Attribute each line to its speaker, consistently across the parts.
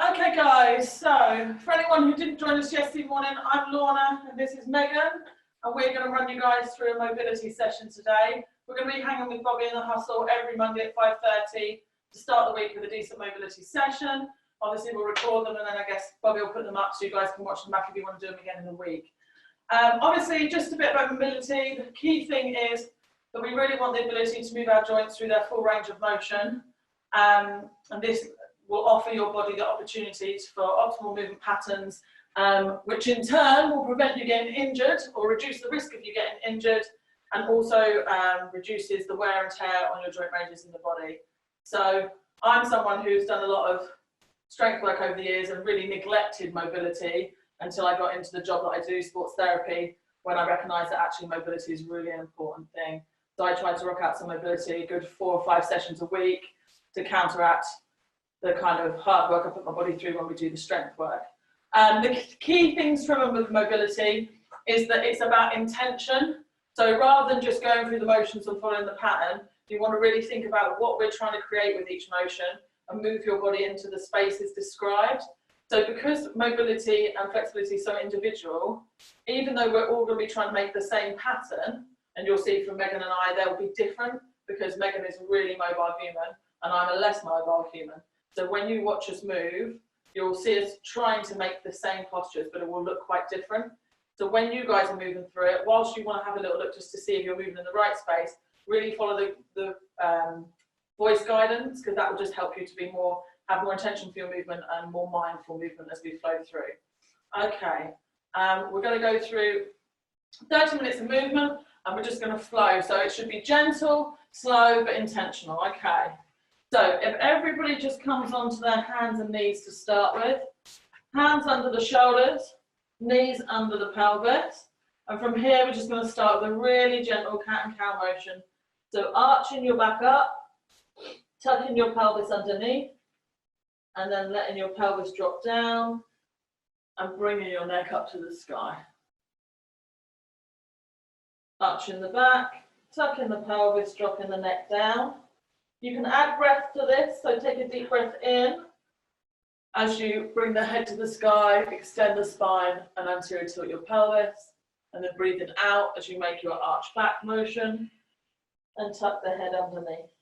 Speaker 1: Okay guys, so for anyone who didn't join us yesterday morning, I'm Lorna and this is Megan, and we're going to run you guys through a mobility session today. We're going to be hanging with Bobby in the hustle every Monday at 5:30 to start the week with a decent mobility session. Obviously we'll record them and then I guess Bobby will put them up so you guys can watch them back if you want to do them again in the week. Obviously just a bit about mobility. The key thing is that we really want the ability to move our joints through their full range of motion, and this will offer your body the opportunities for optimal movement patterns, which in turn will prevent you getting injured or reduce the risk of you getting injured, and also reduces the wear and tear on your joint ranges in the body. So I'm someone who's done a lot of strength work over the years and really neglected mobility until I got into the job that I do, sports therapy, when I recognised that actually mobility is really an important thing. So I tried to rock out some mobility, a good 4 or 5 sessions a week to counteract the kind of hard work I put my body through when we do the strength work. The key things to remember with mobility is that it's about intention. So rather than just going through the motions and following the pattern, you want to really think about what we're trying to create with each motion and move your body into the spaces described. So because mobility and flexibility is so individual, even though we're all going to be trying to make the same pattern, and you'll see from Megan and I, they'll be different because Megan is a really mobile human and I'm a less mobile human. So when you watch us move, you'll see us trying to make the same postures, but it will look quite different. So when you guys are moving through it, whilst you want to have a little look just to see if you're moving in the right space, really follow the voice guidance, because that will just help you to be more, have more intention for your movement and more mindful movement as we flow through. Okay, we're going to go through 30 minutes of movement and we're just going to flow. So it should be gentle, slow, but intentional. Okay. So if everybody just comes onto their hands and knees to start with, hands under the shoulders, knees under the pelvis, and from here we're just going to start with a really gentle cat and cow motion. So arching your back up, tucking your pelvis underneath, and then letting your pelvis drop down and bringing your neck up to the sky. Arching the back, tucking the pelvis, dropping the neck down. You can add breath to this, so take a deep breath in as you bring the head to the sky, extend the spine and anterior tilt your pelvis, and then breathing out as you make your arch back motion and tuck the head underneath.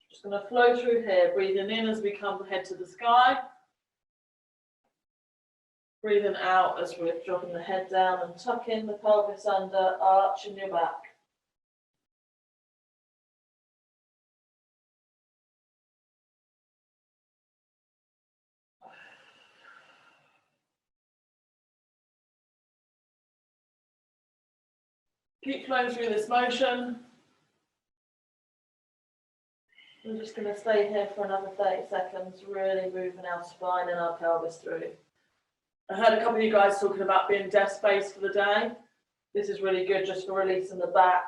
Speaker 1: Just going to flow through here, breathing in as we come head to the sky, breathing out as we're dropping the head down and tucking the pelvis under, arching your back. Keep flowing through this motion. We're just going to stay here for another 30 seconds, really moving our spine and our pelvis through. I heard a couple of you guys talking about being desk-based for the day. This is really good just for releasing the back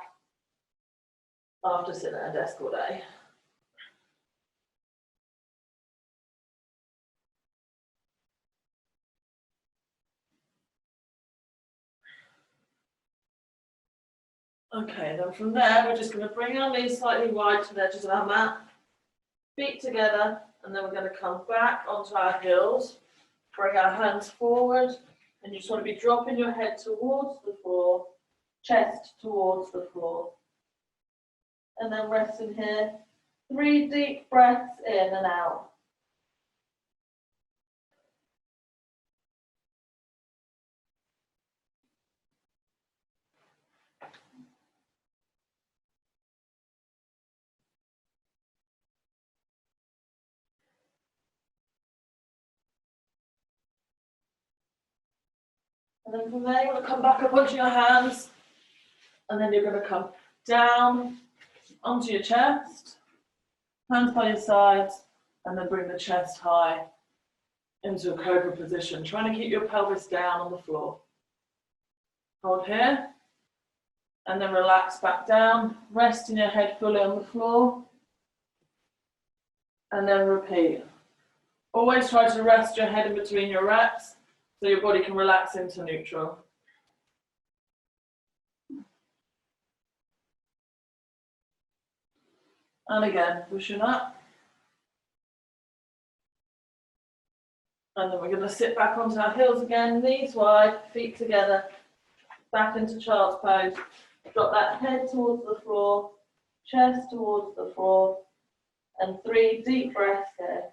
Speaker 1: after sitting at a desk all day. Okay, then from there, we're just going to bring our knees slightly wide to the edges of our mat, feet together, and then we're going to come back onto our heels, bring our hands forward, and you just want to be dropping your head towards the floor, chest towards the floor. And then resting here, 3 deep breaths in and out. And then from there, you're going to come back up onto your hands, and then you're going to come down onto your chest, hands by your sides, and then bring the chest high into a cobra position, trying to keep your pelvis down on the floor. Hold here, and then relax back down, resting your head fully on the floor, and then repeat. Always try to rest your head in between your reps, so your body can relax into neutral. And again, pushing up. And then we're going to sit back onto our heels again, knees wide, feet together, back into child's pose. Drop that head towards the floor, chest towards the floor, and 3 deep breaths here.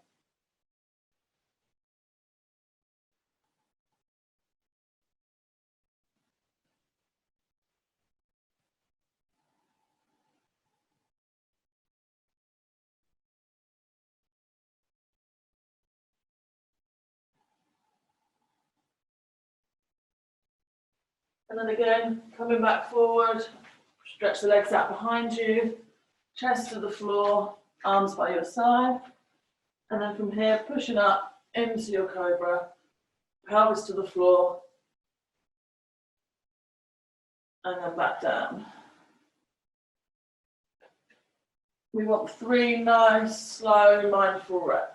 Speaker 1: And then again, coming back forward, stretch the legs out behind you, chest to the floor, arms by your side. And then from here, pushing up into your cobra, pelvis to the floor, and then back down. We want 3 nice, slow, mindful reps.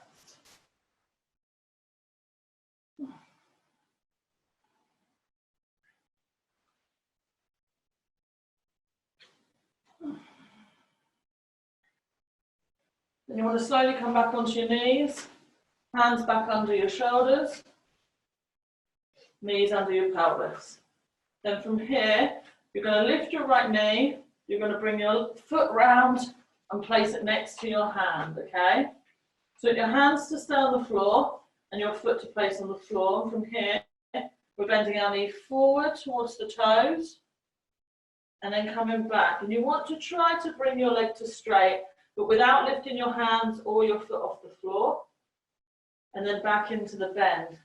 Speaker 1: Then you want to slowly come back onto your knees, hands back under your shoulders, knees under your pelvis. Then from here, you're going to lift your right knee, you're going to bring your foot round and place it next to your hand, okay? So your hands to stay on the floor and your foot to place on the floor. And from here, we're bending our knee forward towards the toes and then coming back. And you want to try to bring your leg to straight, but without lifting your hands or your foot off the floor, and then back into the bend.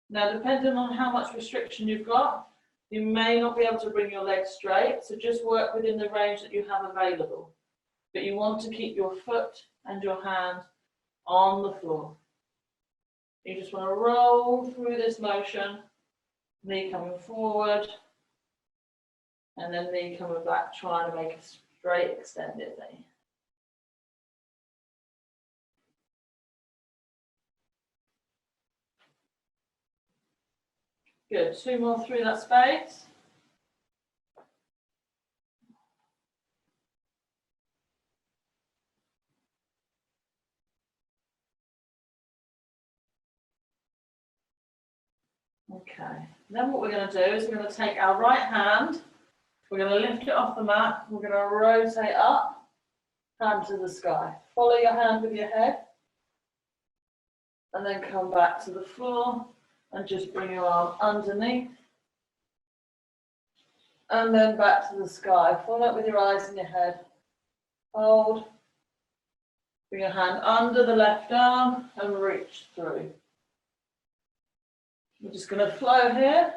Speaker 1: Now, depending on how much restriction you've got, you may not be able to bring your legs straight, so just work within the range that you have available. But you want to keep your foot and your hand on the floor. You just want to roll through this motion, knee coming forward, and then knee coming back, trying to make a straight extended knee. Good, 2 more through that space. Okay, then what we're going to do is we're going to take our right hand, we're going to lift it off the mat, we're going to rotate up, hand to the sky. Follow your hand with your head, and then come back to the floor and just bring your arm underneath, and then back to the sky. Follow it with your eyes and your head. Hold. Bring your hand under the left arm and reach through. We're just going to flow here.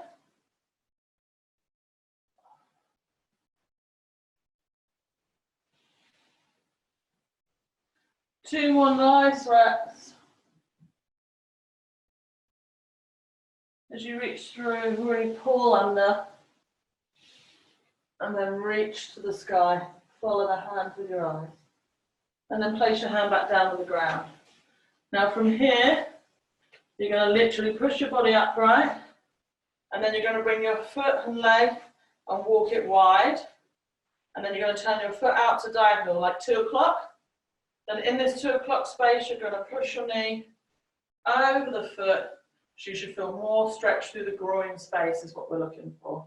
Speaker 1: Two more nice reps. As you reach through, really pull under and then reach to the sky. Follow the hand with your eyes. And then place your hand back down on the ground. Now from here, you're going to literally push your body upright, and then you're going to bring your foot and leg and walk it wide. And then you're going to turn your foot out to diagonal, like 2 o'clock. Then in this 2 o'clock space, you're going to push your knee over the foot, so you should feel more stretch through the groin space is what we're looking for.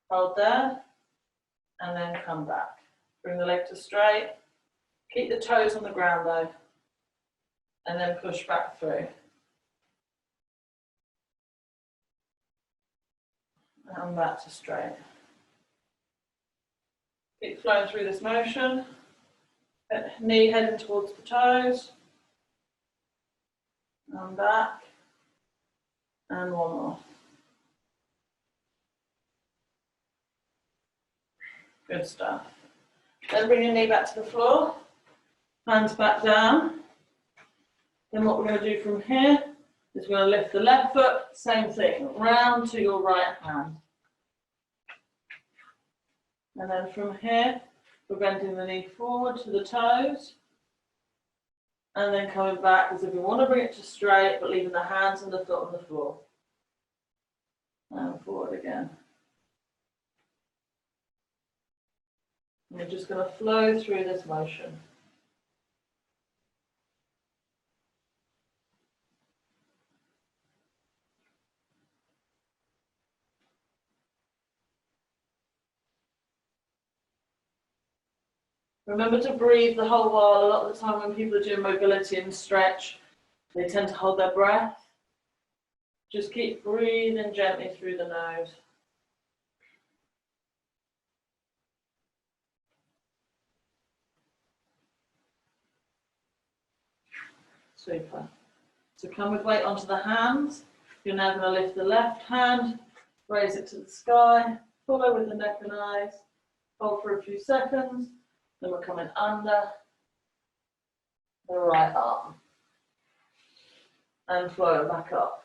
Speaker 1: Hold there, and then come back. Bring the leg to straight. Keep the toes on the ground though, and then push back through. And back to straight. Keep flowing through this motion. Knee heading towards the toes. And back. And one more. Good stuff. Then bring your knee back to the floor. Hands back down. Then what we're going to do from here is we're going to lift the left foot, same thing, round to your right hand. And then from here, we're bending the knee forward to the toes. And then coming back as if we want to bring it to straight, but leaving the hands and the foot on the floor. And forward again. And we're just going to flow through this motion. Remember to breathe the whole while. A lot of the time when people are doing mobility and stretch, they tend to hold their breath. Just keep breathing gently through the nose. Super. So come with weight onto the hands. You're now going to lift the left hand, raise it to the sky, follow with the neck and eyes, hold for a few seconds, then we're coming under the right arm and flow it back up.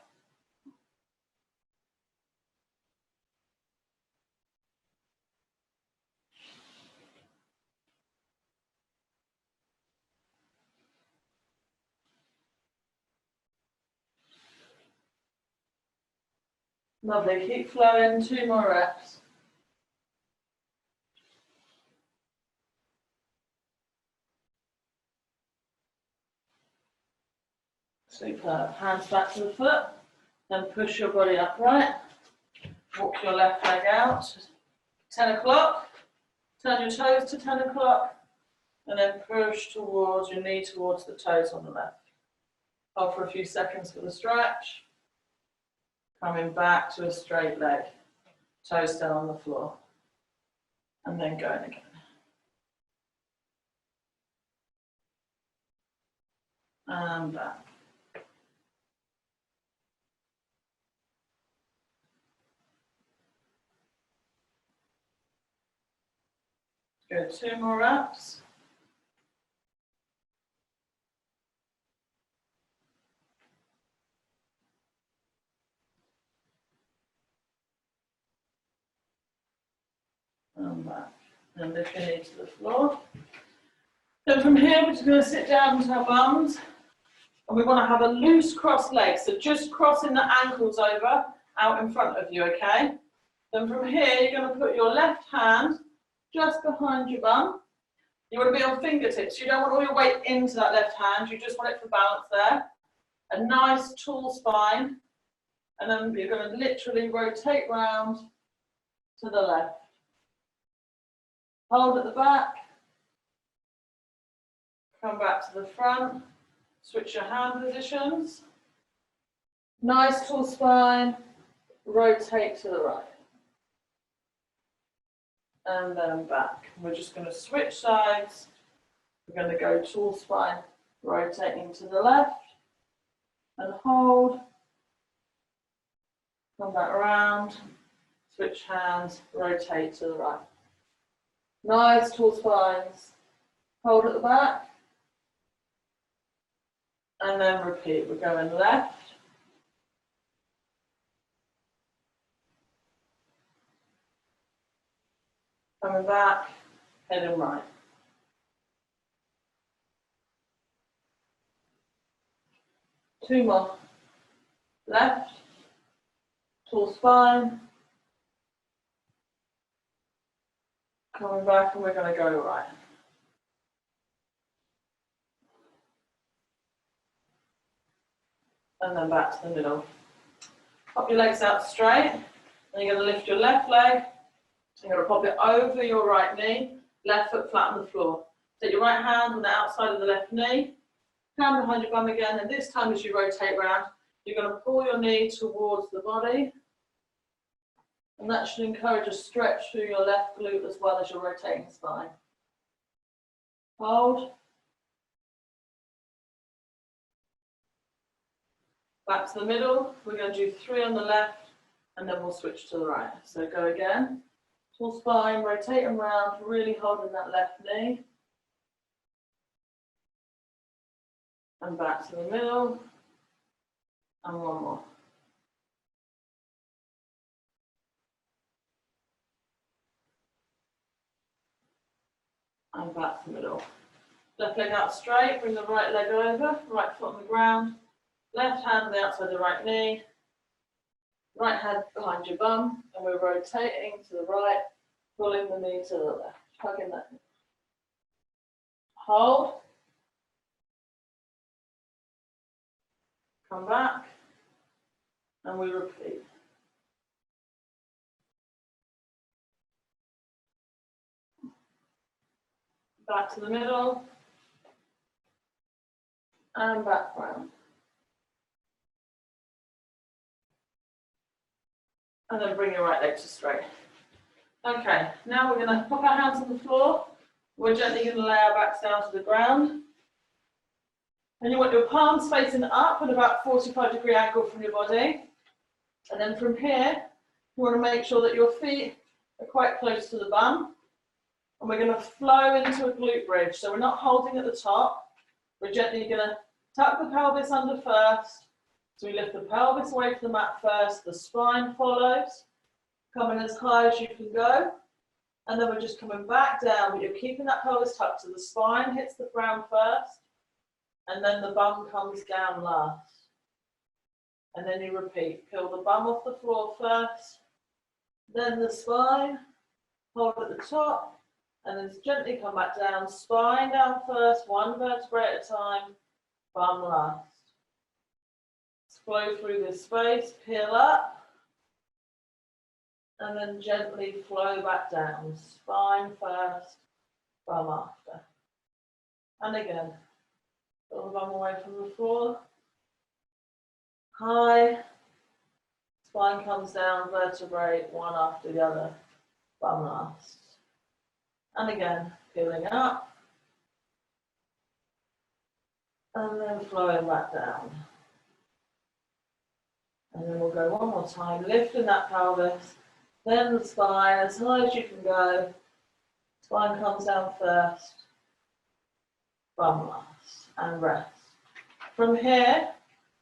Speaker 1: Lovely, keep flowing, 2 more reps. Superb, hands back to the foot, then push your body upright, walk your left leg out, 10 o'clock, turn your toes to 10 o'clock, and then push towards your knee towards the toes on the left. Hold for a few seconds for the stretch, coming back to a straight leg, toes down on the floor, and then going again. And back. Good, 2 more reps. And back. And lift your knee to the floor. Then from here, we're just going to sit down onto our bums. And we want to have a loose crossed leg. So just crossing the ankles over, out in front of you, okay? Then from here, you're going to put your left hand just behind your bum. You want to be on fingertips. You don't want all your weight into that left hand. You just want it for balance there. A nice tall spine. And then you're going to literally rotate round to the left. Hold at the back. Come back to the front. Switch your hand positions. Nice tall spine. Rotate to the right. And then back. We're just going to switch sides. We're going to go tall spine, rotating to the left. And hold. Come back around. Switch hands, rotate to the right. Nice tall spines. Hold at the back. And then repeat. We're going left. Coming back, heading right. Two more. Left. Tall spine. Coming back and we're going to go right. And then back to the middle. Pop your legs out straight. Then you're going to lift your left leg. You're going to pop it over your right knee. Left foot flat on the floor. Take your right hand on the outside of the left knee. Hand behind your bum again. And this time as you rotate round, you're going to pull your knee towards the body. And that should encourage a stretch through your left glute as well as your rotating spine. Hold. Back to the middle. We're going to do 3 on the left and then we'll switch to the right. So go again. Full spine, rotating round, really holding that left knee. And back to the middle. And one more. And back to the middle. Left leg out straight, bring the right leg over, right foot on the ground. Left hand on the outside of the right knee. Right hand behind your bum, and we're rotating to the right, pulling the knee to the left, hugging that knee. Hold. Come back, and we repeat. back to the middle, and back round. And then bring your right leg to straight. Okay, now we're going to pop our hands on the floor. We're gently going to lay our backs down to the ground. And you want your palms facing up at about 45-degree angle from your body. And then from here, you want to make sure that your feet are quite close to the bum. And we're going to flow into a glute bridge. So we're not holding at the top. We're gently going to tuck the pelvis under first. So we lift the pelvis away from the mat first. The spine follows. Coming as high as you can go. And then we're just coming back down, but you're keeping that pelvis tucked so the spine hits the ground first. And then the bum comes down last. And then you repeat. Peel the bum off the floor first. Then the spine. Hold at the top. And then gently come back down. Spine down first, one vertebrae at a time. Bum last. Flow through this space. Peel up. And then gently flow back down. Spine first, bum after. And again, pull the bum away from the floor. High. Spine comes down, vertebrae, one after the other. Bum last. And again, peeling up. And then flowing back down. And then we'll go one more time, lifting that pelvis. Then the spine, as high as you can go. Spine comes down first. Bum last. And rest. From here,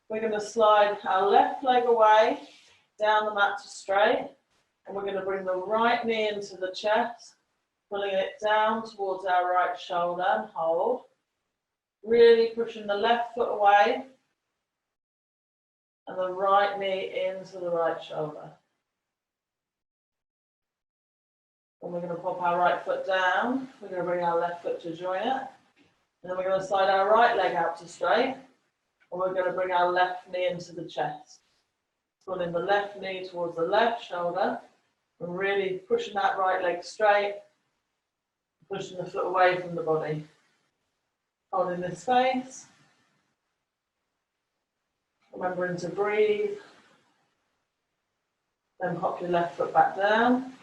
Speaker 1: we're going to slide our left leg away, down the mat to straight. And we're going to bring the right knee into the chest, pulling it down towards our right shoulder and hold. Really pushing the left foot away. And the right knee into the right shoulder. And we're going to pop our right foot down. We're going to bring our left foot to join it. And then we're going to slide our right leg out to straight. And we're going to bring our left knee into the chest. Pulling the left knee towards the left shoulder. And really pushing that right leg straight. Pushing the foot away from the body. Holding this space. Remembering to breathe. Then pop your left foot back down.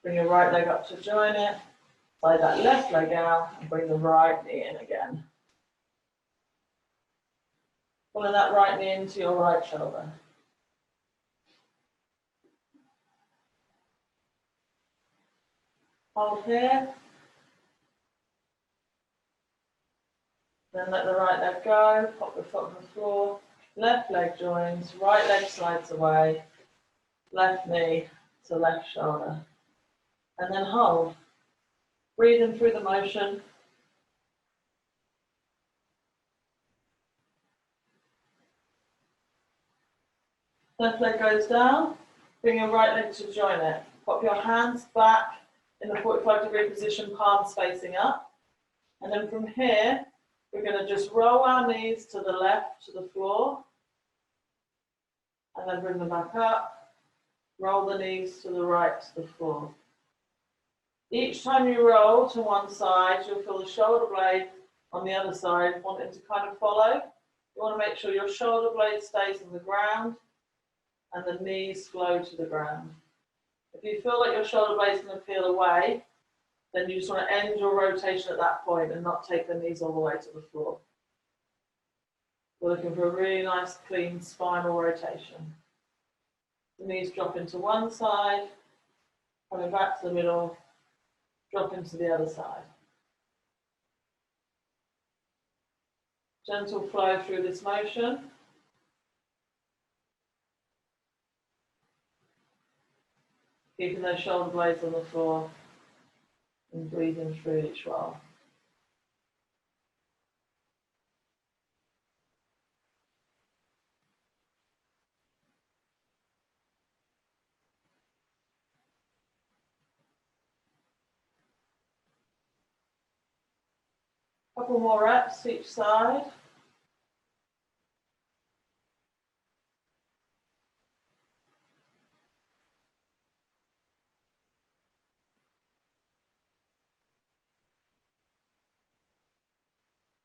Speaker 1: Bring your right leg up to join it. Slide that left leg out and bring the right knee in again. Pulling that right knee into your right shoulder. Hold here. Then let the right leg go. Pop the foot on the floor. Left leg joins. Right leg slides away. Left knee to left shoulder. And then hold. Breathing through the motion. Left leg goes down. Bring your right leg to join it. Pop your hands back in the 45-degree position, palms facing up. And then from here, we're going to just roll our knees to the left to the floor. And then bring them back up. Roll the knees to the right to the floor. Each time you roll to one side, you'll feel the shoulder blade on the other side wanting to kind of follow. You want to make sure your shoulder blade stays on the ground and the knees flow to the ground. If you feel like your shoulder blade is going to peel away, then you just want to end your rotation at that point and not take the knees all the way to the floor. We're looking for a really nice, clean spinal rotation. The knees drop into one side, coming back to the middle, drop into the other side. Gentle flow through this motion. Keeping those shoulder blades on the floor and breathing through each roll. Couple more reps each side.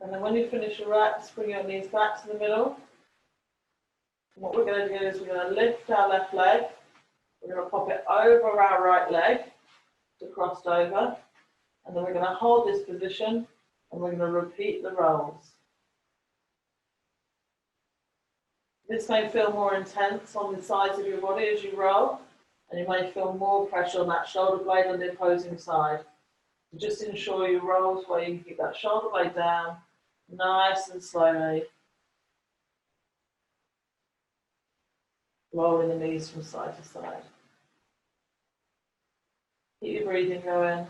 Speaker 1: And then when you finish your reps, bring your knees back to the middle. And what we're going to do is we're going to lift our left leg. We're going to pop it over our right leg, so crossed over. And then we're going to hold this position and we're going to repeat the rolls. This may feel more intense on the sides of your body as you roll, and you may feel more pressure on that shoulder blade on the opposing side. So just ensure you roll where you can keep that shoulder blade down, nice and slowly. Rolling the knees from side to side. Keep your breathing going.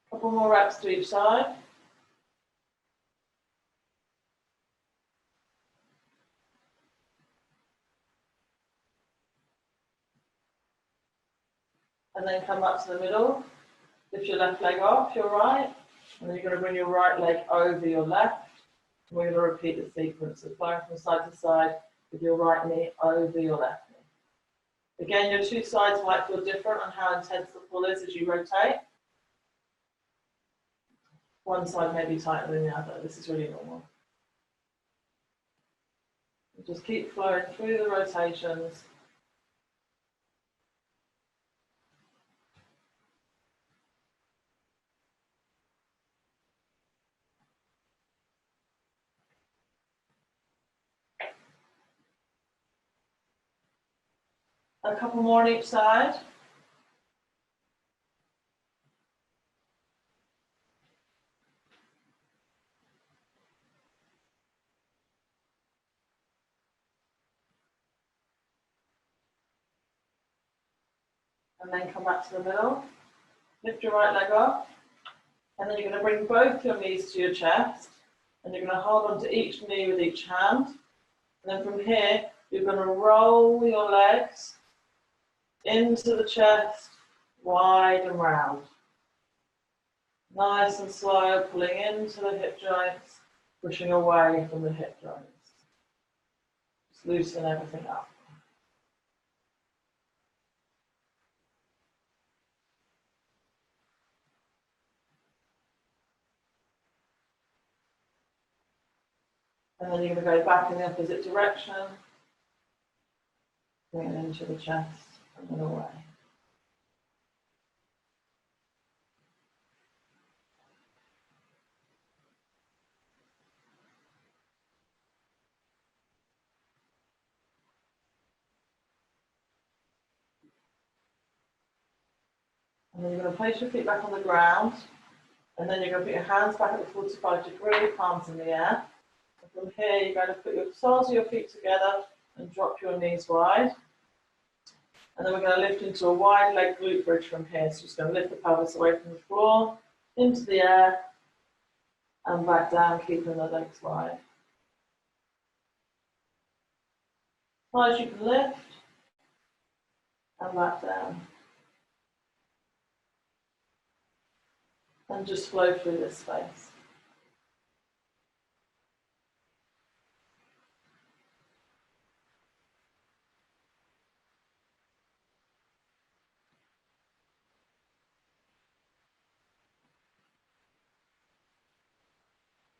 Speaker 1: Couple more reps to each side. And then come up to the middle. Lift your left leg off your right. And then you're going to bring your right leg over your left. And we're going to repeat the sequence of flowing from side to side with your right knee over your left knee. Again, your two sides might feel different on how intense the pull is as you rotate. One side may be tighter than the other. This is really normal. Just keep flowing through the rotations. A couple more on each side. And then come back to the middle. Lift your right leg up. And then you're going to bring both your knees to your chest. And you're going to hold on to each knee with each hand. And then from here, you're going to roll your legs into the chest, wide and round. Nice and slow, pulling into the hip joints, pushing away from the hip joints. Just loosen everything up. And then you're going to go back in the opposite direction, bring it into the chest and then away. And then you're going to place your feet back on the ground, and then you're going to put your hands back at the 45-degree, palms in the air. And from here, you're going to put your soles of your feet together and drop your knees wide. And then we're going to lift into a wide leg glute bridge from here. So just going to lift the pelvis away from the floor, into the air, and back down, keeping the legs wide. As high as you can lift, and back down. And just flow through this space.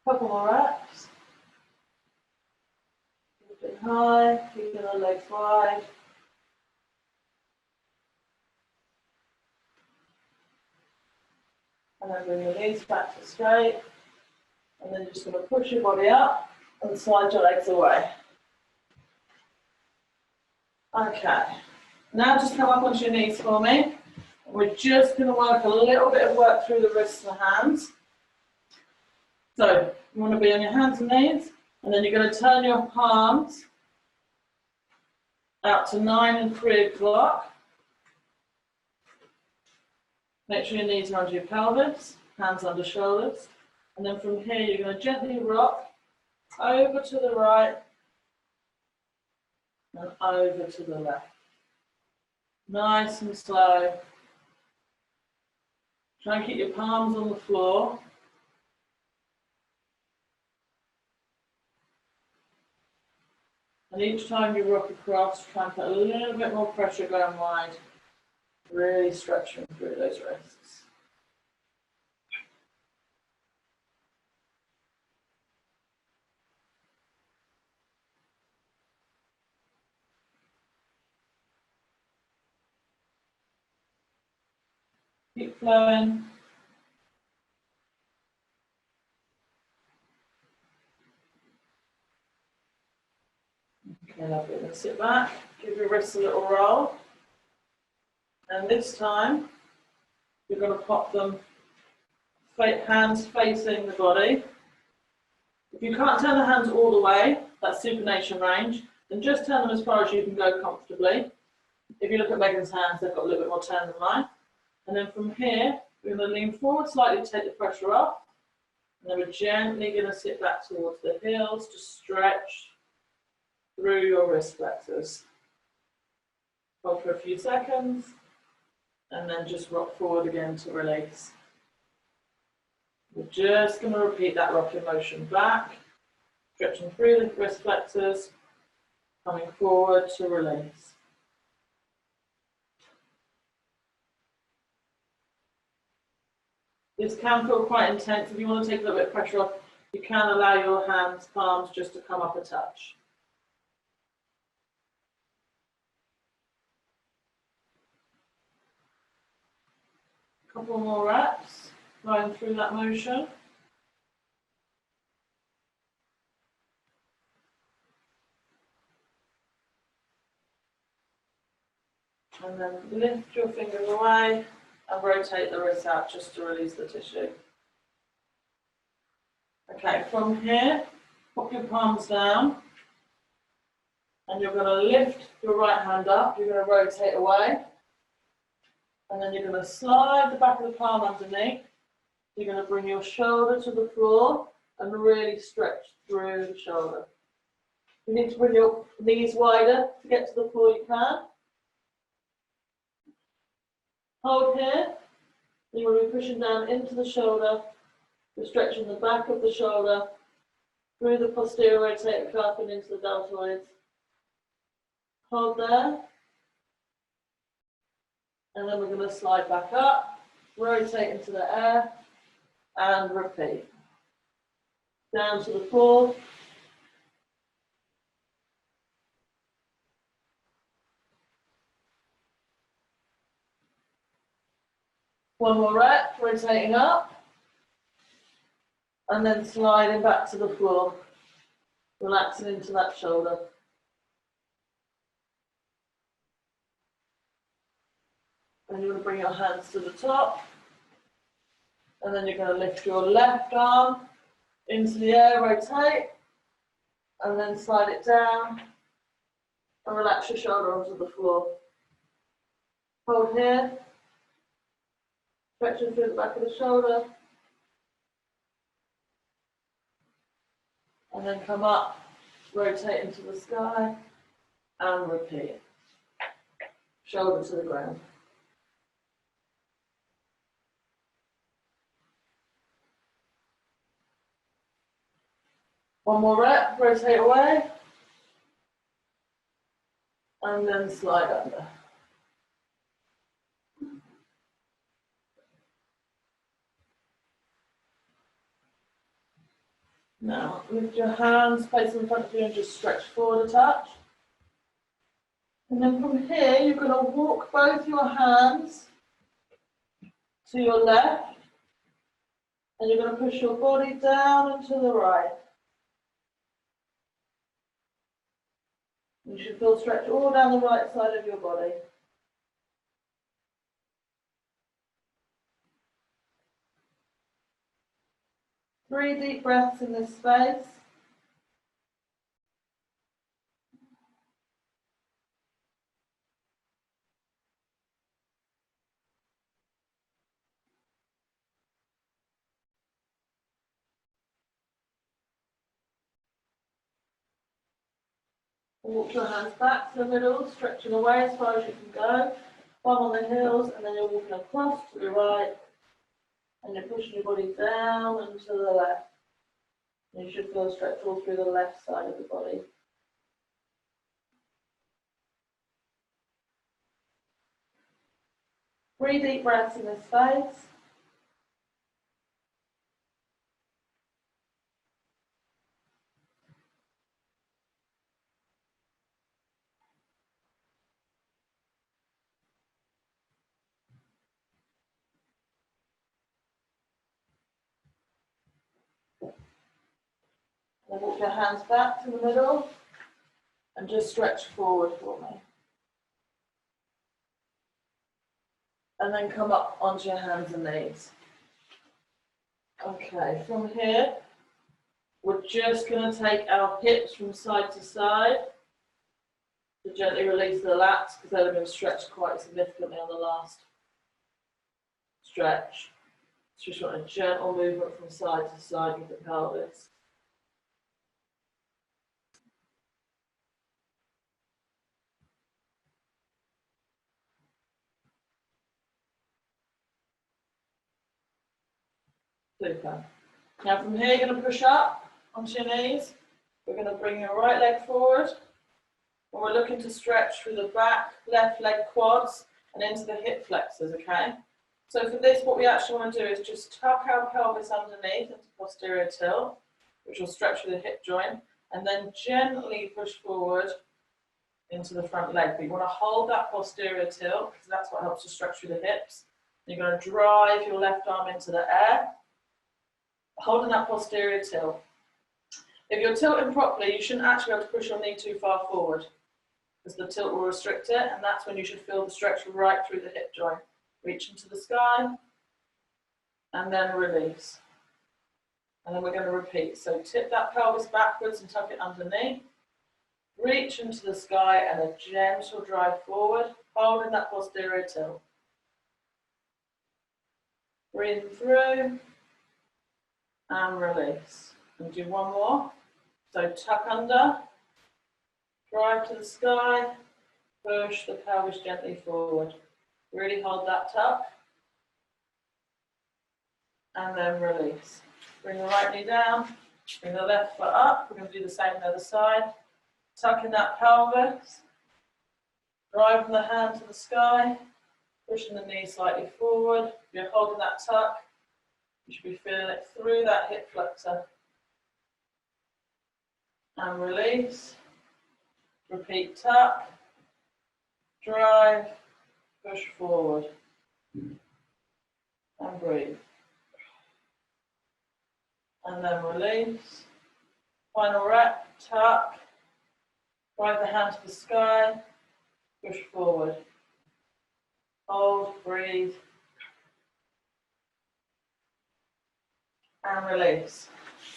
Speaker 1: Couple more reps. Lifting high, keeping the legs wide. And then bring your knees back to straight. And then you're just going to push your body up and slide your legs away. Okay. Now just come up onto your knees for me. We're just going to work a little bit of work through the wrists and hands. So you want to be on your hands and knees, and then you're going to turn your palms out to 9 and 3 o'clock. Make sure your knees are under your pelvis, hands under shoulders. And then from here, you're going to gently rock over to the right and over to the left. Nice and slow. Try and keep your palms on the floor. And each time you rock across, try and put a little bit more pressure going wide, really stretching through those wrists. Keep flowing. Okay, lovely. Then sit back, give your wrists a little roll. And this time, you're going to pop them, hands facing the body. If you can't turn the hands all the way, that's supination range, then just turn them as far as you can go comfortably. If you look at Megan's hands, they've got a little bit more turn than mine. And then from here, we're going to lean forward slightly to take the pressure off. And then we're gently going to sit back towards the heels to stretch through your wrist flexors. Hold for a few seconds, and then just rock forward again to release. We're just going to repeat that rocking motion back, stretching through the wrist flexors, coming forward to release. This can feel quite intense. If you want to take a little bit of pressure off, you can allow your hands, palms just to come up a touch. A couple more reps, going through that motion. And then lift your fingers away and rotate the wrists out just to release the tissue. Okay, from here, pop your palms down. And you're going to lift your right hand up. You're going to rotate away. And then you're going to slide the back of the palm underneath. You're going to bring your shoulder to the floor and really stretch through the shoulder. You need to bring your knees wider to get to the floor, you can. Hold here. You're going to be pushing down into the shoulder. You're stretching the back of the shoulder through the posterior rotator cuff and into the deltoids. Hold there. And then we're going to slide back up, rotate into the air, and repeat. Down to the floor. One more rep, rotating up, and then sliding back to the floor, relaxing into that shoulder. And you're going to bring your hands to the top, and then you're going to lift your left arm into the air, rotate, and then slide it down, and relax your shoulder onto the floor. Hold here. Stretching through the back of the shoulder. And then come up, rotate into the sky, and repeat. Shoulder to the ground. One more rep, rotate away. And then slide under. Now, lift your hands, place them in front of you and just stretch forward a touch. And then from here, you're going to walk both your hands to your left. And you're going to push your body down and to the right. You should feel stretch all down the right side of your body. Three deep breaths in this space. Walk your hands back to the middle, stretching away as far as you can go. One on the heels, and then you're walking across to the right. And you're pushing your body down and to the left. You should feel stretch all through the left side of the body. 3 deep breaths in this space. Then walk your hands back to the middle and just stretch forward for me. And then come up onto your hands and knees. Okay, from here, we're just going to take our hips from side to side to gently release the lats because they're going to stretch quite significantly on the last stretch. So just want a gentle movement from side to side with the pelvis. Super. Now from here, you're going to push up onto your knees. We're going to bring your right leg forward. And we're looking to stretch through the back, left leg quads, and into the hip flexors, okay? So for this, what we actually want to do is just tuck our pelvis underneath into posterior tilt, which will stretch through the hip joint, and then gently push forward into the front leg. But you want to hold that posterior tilt, because that's what helps to stretch through the hips. You're going to drive your left arm into the air, holding that posterior tilt. If you're tilting properly, you shouldn't actually have to push your knee too far forward, because the tilt will restrict it, and that's when you should feel the stretch right through the hip joint. Reach into the sky, and then release. And then we're going to repeat. So tip that pelvis backwards and tuck it underneath. Reach into the sky and a gentle drive forward, holding that posterior tilt. Breathe through, and release. And do one more. So tuck under, drive to the sky, push the pelvis gently forward. Really hold that tuck. And then release. Bring the right knee down, bring the left foot up. We're going to do the same on the other side. Tuck in that pelvis, driving the hand to the sky, pushing the knee slightly forward. If you're holding that tuck, you should be feeling it through that hip flexor. And release. Repeat, tuck, drive, push forward, and breathe. And then release. Final rep, tuck, drive the hand to the sky, push forward. Hold, breathe, and release.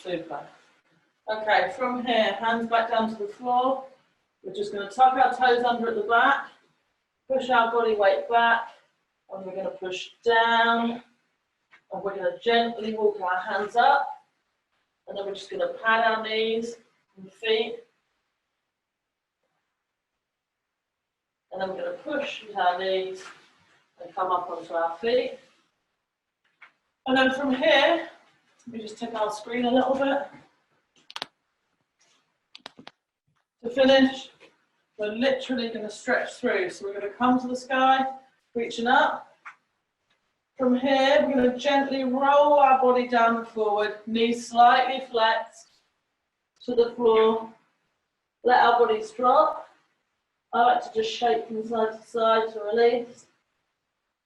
Speaker 1: Super. Okay, from here, hands back down to the floor. We're just going to tuck our toes under at the back, push our body weight back, and we're going to push down, and we're going to gently walk our hands up, and then we're just going to pad our knees and feet, and then we're going to push with our knees and come up onto our feet. And then from here, let me just tip our screen a little bit. To finish, we're literally going to stretch through. So we're going to come to the sky, reaching up. From here, we're going to gently roll our body down and forward, knees slightly flexed to the floor. Let our bodies drop. I like to just shake from side to side to release.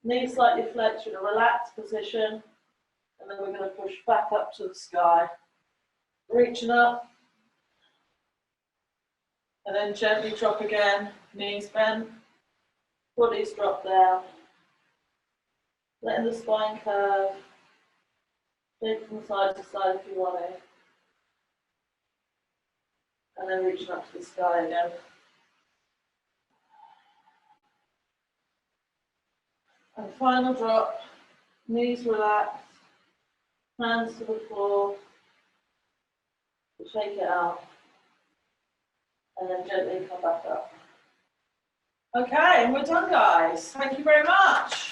Speaker 1: Knees slightly flexed in a relaxed position. And then we're going to push back up to the sky. Reaching up. And then gently drop again, knees bent, bodies drop down. Letting the spine curve. Shake from side to side if you want it. And then reaching up to the sky again. And final drop, knees relaxed, hands to the floor. Shake it out. And then gently come back up. Okay, and we're done, guys. Thank you very much.